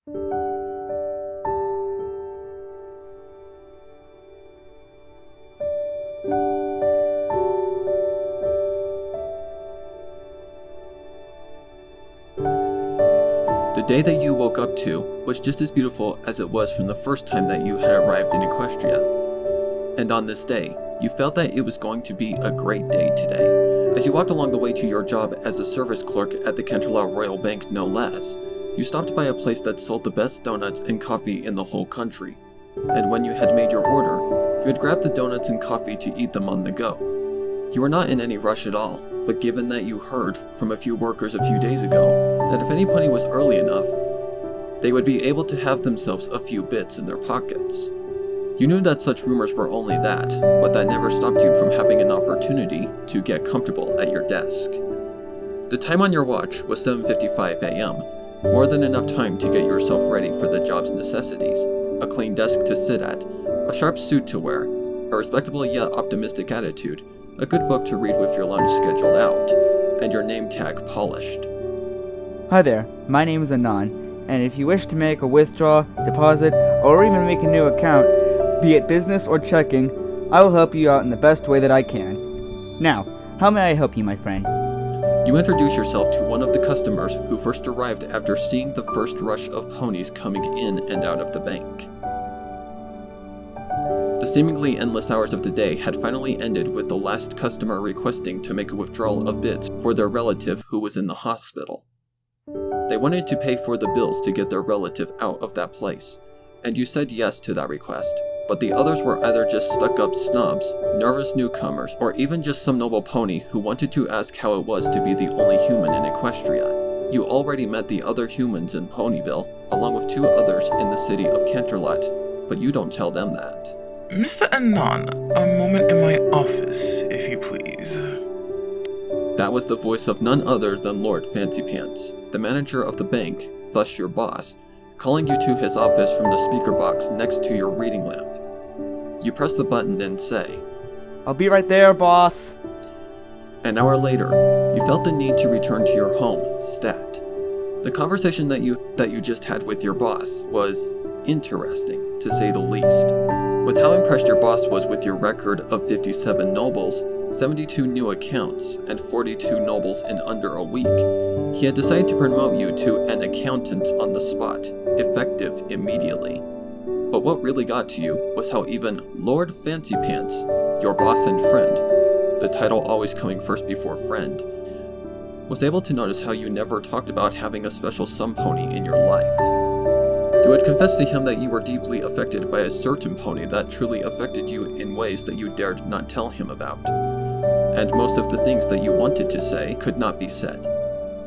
The day that you woke up to was just as beautiful as it was from the first time that you had arrived in Equestria. And on this day, you felt that it was going to be a great day today. As you walked along the way to your job as a service clerk at the Canterlot Royal Bank no less, you stopped by a place that sold the best donuts and coffee in the whole country. And when you had made your order, you had grabbed the donuts and coffee to eat them on the go. You were not in any rush at all, but given that you heard from a few workers a few days ago that if any pony was early enough, they would be able to have themselves a few bits in their pockets. You knew that such rumors were only that, but that never stopped you from having an opportunity to get comfortable at your desk. The time on your watch was 7:55 a.m., more than enough time to get yourself ready for the job's necessities, a clean desk to sit at, a sharp suit to wear, a respectable yet optimistic attitude, a good book to read with your lunch scheduled out, and your name tag polished. Hi there, my name is Anon, and if you wish to make a withdrawal, deposit, or even make a new account, be it business or checking, I will help you out in the best way that I can. Now, how may I help you, my friend? You introduce yourself to one of the customers who first arrived after seeing the first rush of ponies coming in and out of the bank. The seemingly endless hours of the day had finally ended with the last customer requesting to make a withdrawal of bits for their relative who was in the hospital. They wanted to pay for the bills to get their relative out of that place, and you said yes to that request, but the others were either just stuck-up snobs, nervous newcomers, or even just some noble pony who wanted to ask how it was to be the only human in Equestria. You already met the other humans in Ponyville, along with 2 others in the city of Canterlot, but you don't tell them that. Mr. Anon, a moment in my office, if you please. That was the voice of none other than Lord Fancypants, the manager of the bank, thus your boss, calling you to his office from the speaker box next to your reading lamp. You press the button and say, I'll be right there, boss. An hour later, you felt the need to return to your home, stat. The conversation that you just had with your boss was interesting, to say the least. With how impressed your boss was with your record of 57 nobles, 72 new accounts, and 42 nobles in under a week, he had decided to promote you to an accountant on the spot, effective immediately. But what really got to you was how even Lord Fancypants, your boss and friend, the title always coming first before friend, was able to notice how you never talked about having a special sun pony in your life. You had confessed to him that you were deeply affected by a certain pony that truly affected you in ways that you dared not tell him about. And most of the things that you wanted to say could not be said,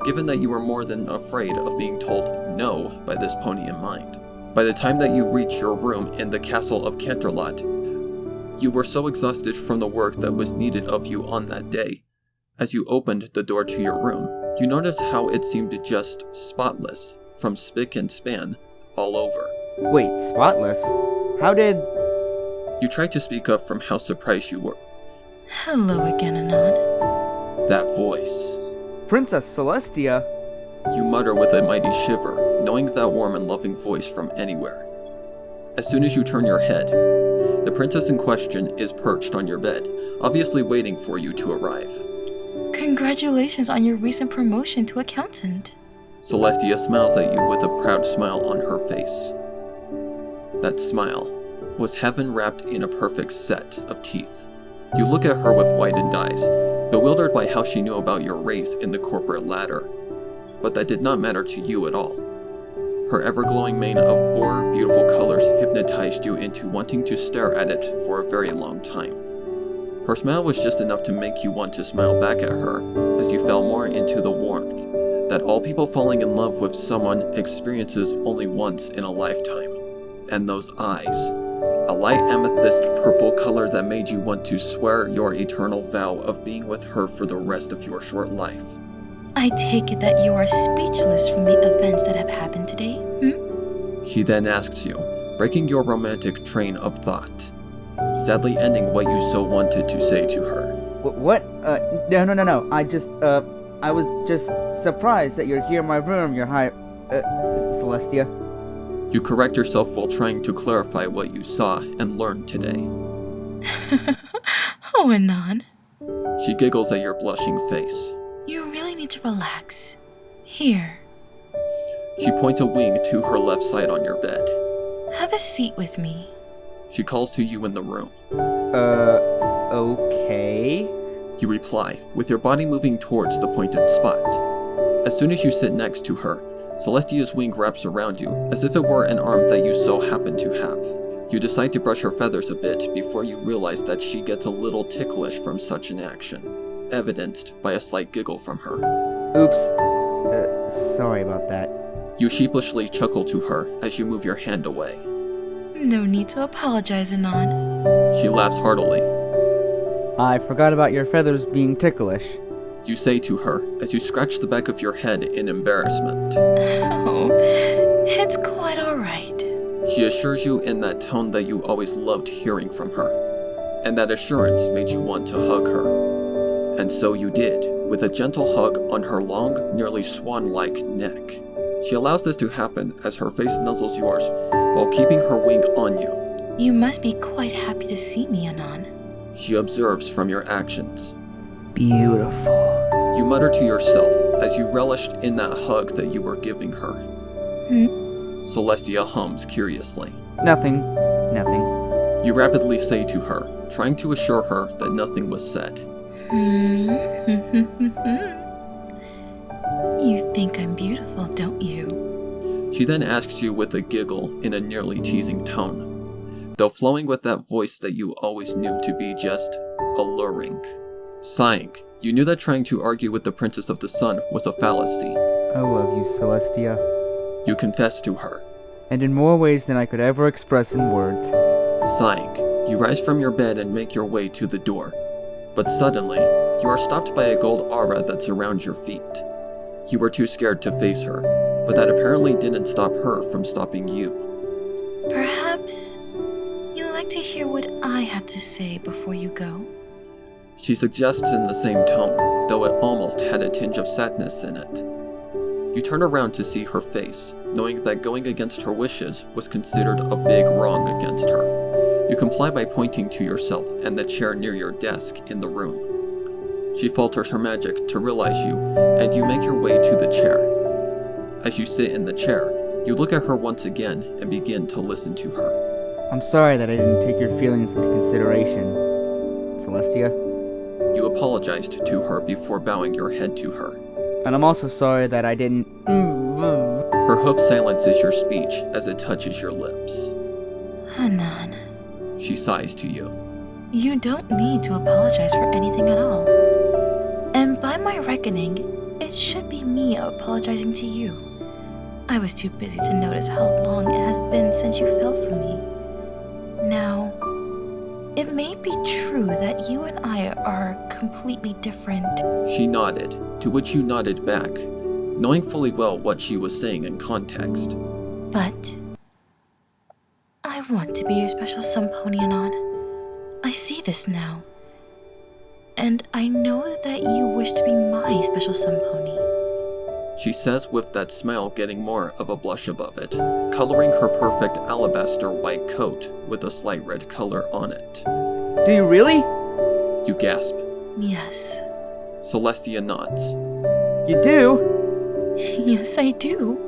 given that you were more than afraid of being told no by this pony in mind. By the time that you reached your room in the castle of Canterlot, you were so exhausted from the work that was needed of you on that day. As you opened the door to your room, you noticed how it seemed just spotless, from spick and span, all over. Wait, spotless? How did... You tried to speak up from how surprised you were. Hello again, Anon. That voice. Princess Celestia? You mutter with a mighty shiver, knowing that warm and loving voice from anywhere. As soon as you turn your head, the princess in question is perched on your bed, obviously waiting for you to arrive. Congratulations on your recent promotion to accountant. Celestia smiles at you with a proud smile on her face. That smile was heaven wrapped in a perfect set of teeth. You look at her with widened eyes, bewildered by how she knew about your race in the corporate ladder. But that did not matter to you at all. Her ever-glowing mane of 4 beautiful colors hypnotized you into wanting to stare at it for a very long time. Her smile was just enough to make you want to smile back at her as you fell more into the warmth that all people falling in love with someone experiences only once in a lifetime. And those eyes, a light amethyst purple color that made you want to swear your eternal vow of being with her for the rest of your short life. I take it that you are speechless from the events that have happened today, She then asks you, breaking your romantic train of thought, sadly ending what you so wanted to say to her. What? No. I was just surprised that you're here in my room, your high... Celestia. You correct yourself while trying to clarify what you saw and learned today. Oh, Anon, She giggles at your blushing face. you really need to relax. Here, She points a wing to her left side on your bed. have a seat with me. She calls to you in the room. Okay. You reply, with your body moving towards the pointed spot. As soon as you sit next to her, Celestia's wing wraps around you as if it were an arm that you so happen to have. You decide to brush her feathers a bit before you realize that she gets a little ticklish from such an action, evidenced by a slight giggle from her. Oops. Sorry about that. You sheepishly chuckle to her as you move your hand away. No need to apologize, Anon. She laughs heartily. I forgot about your feathers being ticklish. You say to her as you scratch the back of your head in embarrassment. Oh, it's quite alright. She assures you in that tone that you always loved hearing from her, and that assurance made you want to hug her. And so you did, with a gentle hug on her long, nearly swan-like neck. She allows this to happen as her face nuzzles yours while keeping her wing on you. You must be quite happy to see me, Anon. She observes from your actions. Beautiful. You mutter to yourself as you relished in that hug that you were giving her. Celestia hums curiously. Nothing. You rapidly say to her, trying to assure her that nothing was said. You think I'm beautiful, don't you? She then asks you with a giggle in a nearly teasing tone, though flowing with that voice that you always knew to be just alluring. Sighing, you knew that trying to argue with the Princess of the Sun was a fallacy. I love you, Celestia. You confess to her. And in more ways than I could ever express in words. Sighing, you rise from your bed and make your way to the door. But suddenly, you are stopped by a gold aura that surrounds your feet. You were too scared to face her, but that apparently didn't stop her from stopping you. Perhaps you'd like to hear what I have to say before you go? She suggests in the same tone, though it almost had a tinge of sadness in it. You turn around to see her face, knowing that going against her wishes was considered a big wrong against her. You comply by pointing to yourself and the chair near your desk in the room. She falters her magic to realize you, and you make your way to the chair. As you sit in the chair, you look at her once again and begin to listen to her. I'm sorry that I didn't take your feelings into consideration, Celestia. You apologized to her before bowing your head to her. And I'm also sorry that I didn't... Her hoof silences your speech as it touches your lips. Anon, She sighs to you. you don't need to apologize for anything at all. And by my reckoning, it should be me apologizing to you. I was too busy to notice how long it has been since you fell for me. Now, it may be true that you and I are completely different. She nodded, to which you nodded back, knowing fully well what she was saying in context. But I want to be your special sun pony, Anon. I see this now. And I know that you wish to be my special sun pony. She says with that smile getting more of a blush above it, coloring her perfect alabaster white coat with a slight red color on it. Do you really? You gasp. Yes. Celestia nods. You do? Yes, I do.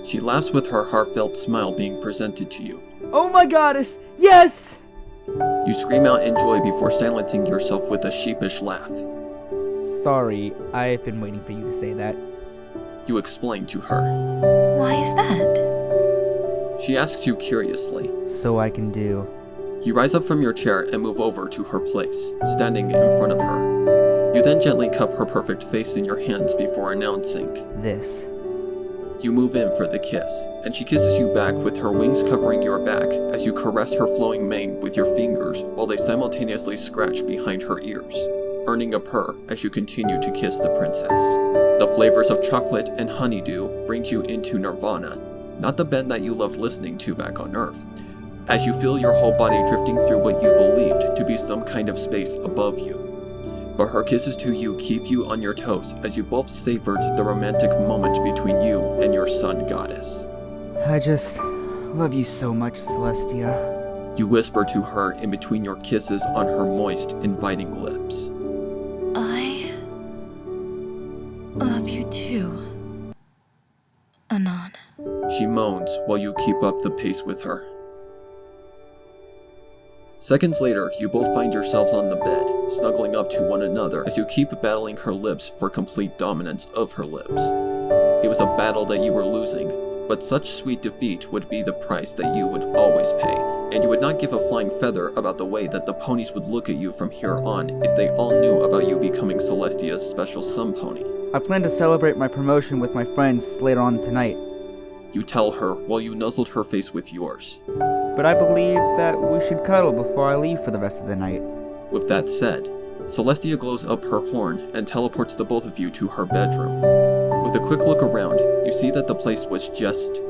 She laughs with her heartfelt smile being presented to you. Oh my goddess! Yes! You scream out in joy before silencing yourself with a sheepish laugh. Sorry, I've been waiting for you to say that. You explain to her. Why is that? She asks you curiously. So I can do... You rise up from your chair and move over to her place, standing in front of her. You then gently cup her perfect face in your hands before announcing, this. You move in for the kiss, and she kisses you back with her wings covering your back as you caress her flowing mane with your fingers while they simultaneously scratch behind her ears, earning a purr as you continue to kiss the princess. The flavors of chocolate and honeydew bring you into nirvana, not the bend that you loved listening to back on Earth, as you feel your whole body drifting through what you believed to be some kind of space above you. But her kisses to you keep you on your toes as you both savored the romantic moment between you and your sun goddess. I just love you so much, Celestia. You whisper to her in between your kisses on her moist, inviting lips. I love you too, Anon. She moans while you keep up the pace with her. Seconds later, you both find yourselves on the bed, snuggling up to one another as you keep battling her lips for complete dominance of her lips. It was a battle that you were losing, but such sweet defeat would be the price that you would always pay, and you would not give a flying feather about the way that the ponies would look at you from here on if they all knew about you becoming Celestia's special sun pony. I plan to celebrate my promotion with my friends later on tonight. You tell her while you nuzzled her face with yours. But I believe that we should cuddle before I leave for the rest of the night. With that said, Celestia glows up her horn and teleports the both of you to her bedroom. With a quick look around, you see that the place was just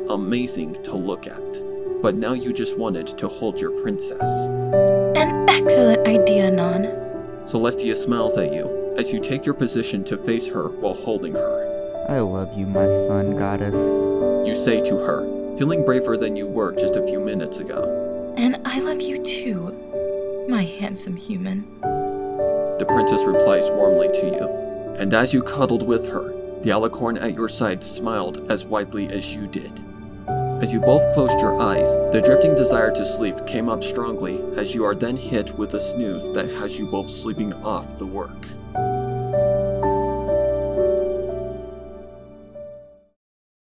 amazing to look at. But now you just wanted to hold your princess. An excellent idea, Anon. Celestia smiles at you as you take your position to face her while holding her. I love you, my sun goddess. You say to her, feeling braver than you were just a few minutes ago. And I love you too, my handsome human. The princess replies warmly to you, and as you cuddled with her, the alicorn at your side smiled as widely as you did. As you both closed your eyes, the drifting desire to sleep came up strongly as you are then hit with a snooze that has you both sleeping off the work.